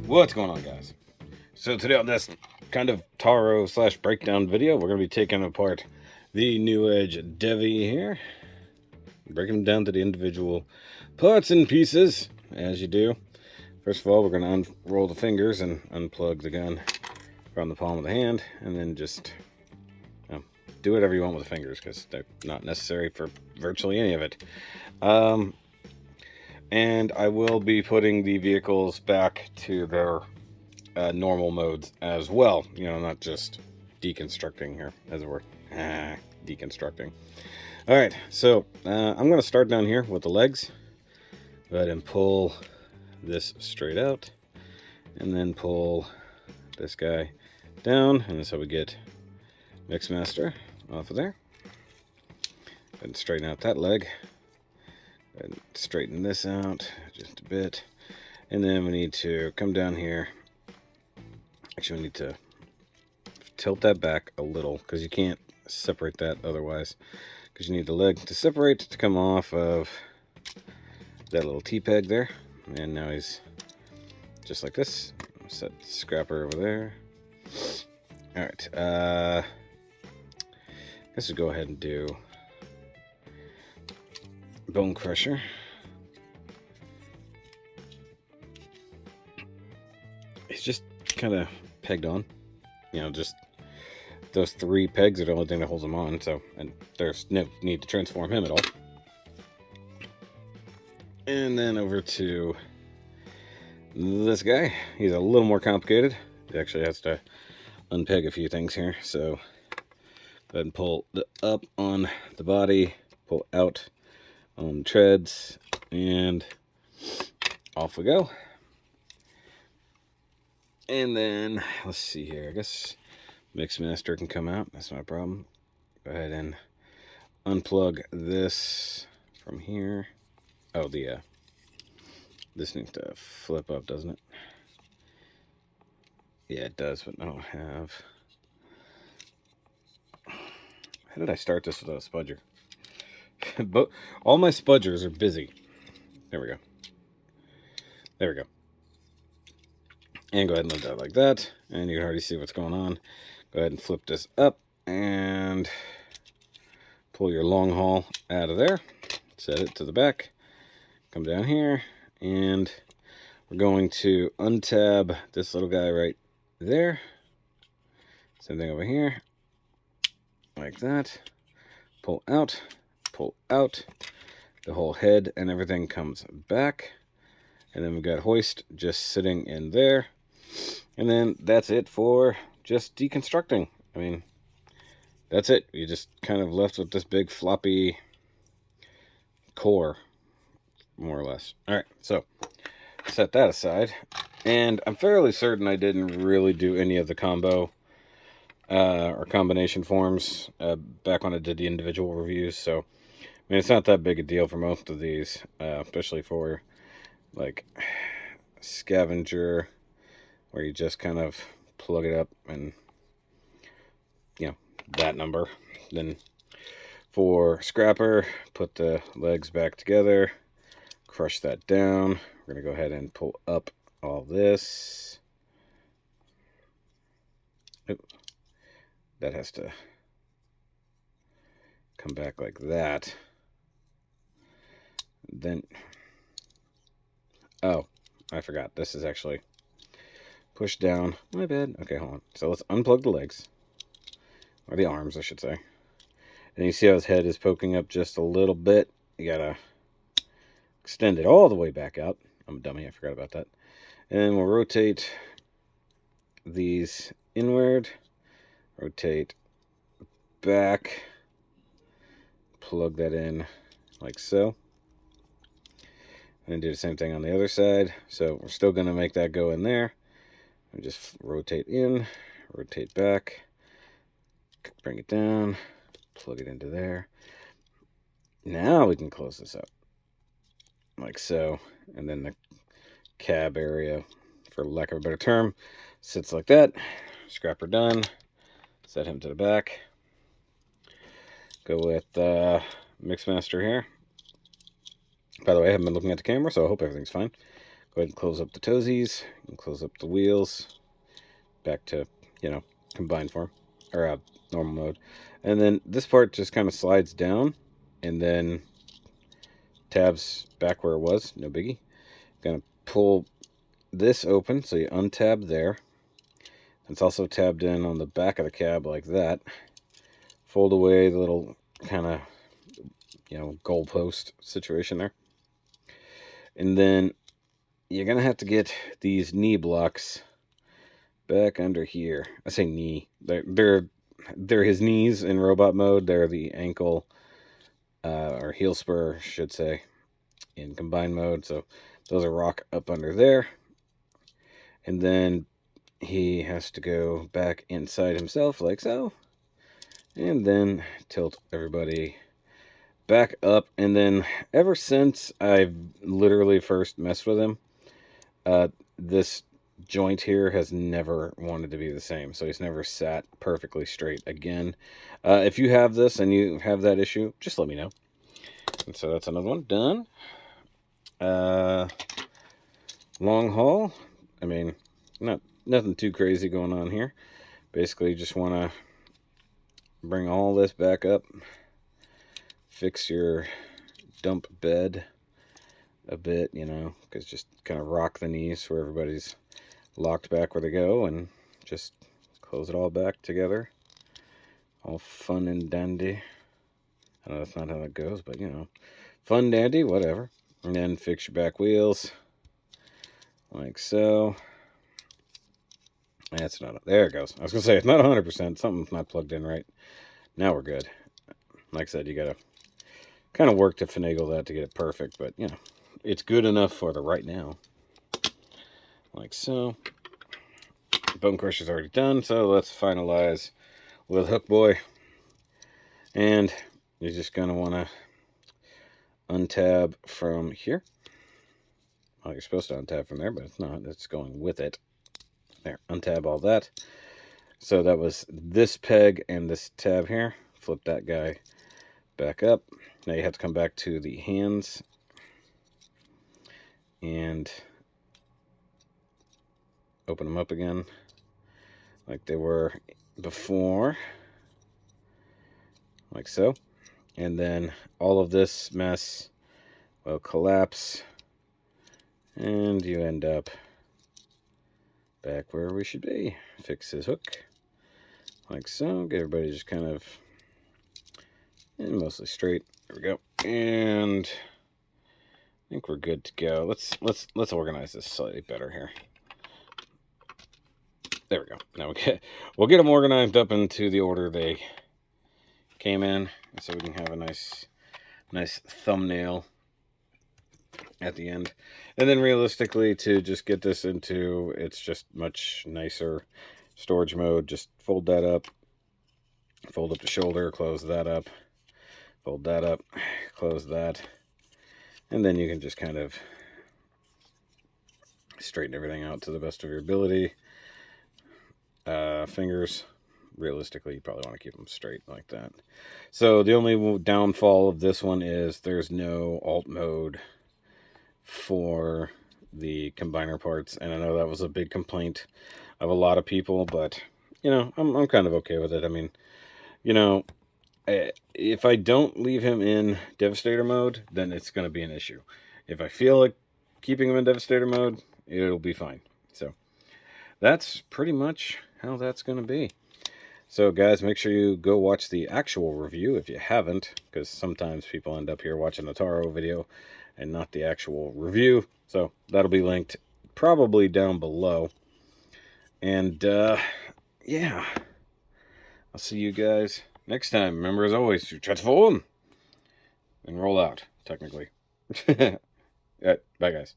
What's going on, guys? So today on this kind of T.A.R.O slash breakdown video, we're going to be taking apart the Newage Devi here, breaking them down to the individual parts and pieces, as you do. First of all, we're going to unroll the fingers and unplug the gun from the palm of the hand, and then just do whatever you want with the fingers, because they're not necessary for virtually any of it. And I will be putting the vehicles back to their normal modes as well. You know, not just deconstructing here, as it were. Deconstructing. Alright, so I'm going to start down here with the legs. Go ahead and pull this straight out. And then pull this guy down. And that's how we get Mixmaster off of there. And straighten out that leg. And straighten this out just a bit. And then we need to come down here. Actually, we need to tilt that back a little, because you can't separate that otherwise. Because you need the leg to separate to come off of that little T-peg there. And now he's just like this. Set the scrapper over there. Alright, I guess we'll go ahead and do bone crusher. It's just kind of pegged on, you know, just those 3 pegs are the only thing that holds him on, so, and there's no need to transform him at all. And then over to this guy. He's a little more complicated. He actually has to unpeg a few things here, so go ahead and pull up on the body, pull out on treads, and off we go. And then, let's see here, I guess Mixmaster can come out, that's not a problem. Go ahead and unplug this from here. Oh, this needs to flip up, doesn't it? Yeah, it does, but I don't have... How did I start this without a spudger? But all my spudgers are busy. There we go. There we go. And go ahead and let that like that. And you can already see what's going on. Go ahead and flip this up and pull your long haul out of there. Set it to the back. Come down here. And we're going to untab this little guy right there. Same thing over here. Like that. Pull out. Pull out. The whole head and everything comes back. And then we've got hoist just sitting in there. And then that's it for just deconstructing. I mean, that's it. You just kind of left with this big floppy core, more or less. Alright, so set that aside. And I'm fairly certain I didn't really do any of the combo or combination forms back when I did the individual reviews. So, I mean, it's not that big a deal for most of these, especially for like scavenger, where you just kind of plug it up and, you know, that number. Then for scrapper, put the legs back together, crush that down. We're going to go ahead and pull up all this. Oop. That has to come back like that. Then, oh, I forgot. This is actually push down. My bad. Okay, hold on. So let's unplug the legs. Or the arms, I should say. And you see how his head is poking up just a little bit. You gotta extend it all the way back out. I'm a dummy, I forgot about that. And then we'll rotate these inward. Rotate back. Plug that in like so. And then do the same thing on the other side. So we're still gonna make that go in there. And just rotate in, rotate back, bring it down, plug it into there. Now we can close this up, like so. And then the cab area, for lack of a better term, sits like that. Scrapper done. Set him to the back. Go with Mixmaster here. By the way, I haven't been looking at the camera, so I hope everything's fine. Go ahead and close up the toesies and close up the wheels. Back to, combined form, or normal mode. And then this part just kind of slides down and then tabs back where it was. No biggie. Gonna pull this open, so you untab there. It's also tabbed in on the back of the cab like that. Fold away the little kind of, goalpost situation there. And then you're going to have to get these knee blocks back under here. I say knee. They're his knees in robot mode. They're the ankle, or heel spur, I should say, in combined mode. So those are rock up under there. And then he has to go back inside himself like so. And then tilt everybody back up. And then ever since I've literally first messed with him, this joint here has never wanted to be the same. So he's never sat perfectly straight again. If you have this and you have that issue, just let me know. And so that's another one done. Long haul. I mean, nothing too crazy going on here. Basically, just want to bring all this back up. Fix your dump bed a bit, because just kind of rock the knees so everybody's locked back where they go, and just close it all back together. All fun and dandy. I know that's not how that goes, but fun, dandy, whatever. And then fix your back wheels like so. That's not, there it goes. I was gonna say it's not 100%. Something's not plugged in right. Now we're good. Like I said, you gotta kind of work to finagle that to get it perfect, but it's good enough for the right now. Like so. Bone crusher's already done, so let's finalize with Hook Boy. And you're just gonna want to untab from here. Well, you're supposed to untab from there, but it's not. It's going with it. There, untab all that. So that was this peg and this tab here. Flip that guy back up. Now you have to come back to the hands and open them up again like they were before, like so. And then all of this mess will collapse and you end up back where we should be. Fix his hook like so. Get everybody just kind of mostly straight. There we go. And I think we're good to go. Let's organize this slightly better here. There we go. Now we'll get them organized up into the order they came in, so we can have a nice thumbnail at the end. And then realistically, to just get this into, it's just much nicer storage mode. Just fold that up, fold up the shoulder, close that up, fold that up, close that, and then you can just kind of straighten everything out to the best of your ability. Fingers, realistically, you probably want to keep them straight like that. So the only downfall of this one is there's no alt mode for the combiner parts, and I know that was a big complaint of a lot of people, but I'm kind of okay with it. I mean, if I don't leave him in Devastator mode, then it's going to be an issue. If I feel like keeping him in Devastator mode, it'll be fine. So that's pretty much how that's going to be. So guys, make sure you go watch the actual review if you haven't, because sometimes people end up here watching the T.A.R.O video and not the actual review. So that'll be linked probably down below. And yeah, I'll see you guys next time. Remember, as always, to transform and roll out, technically. All right, bye guys.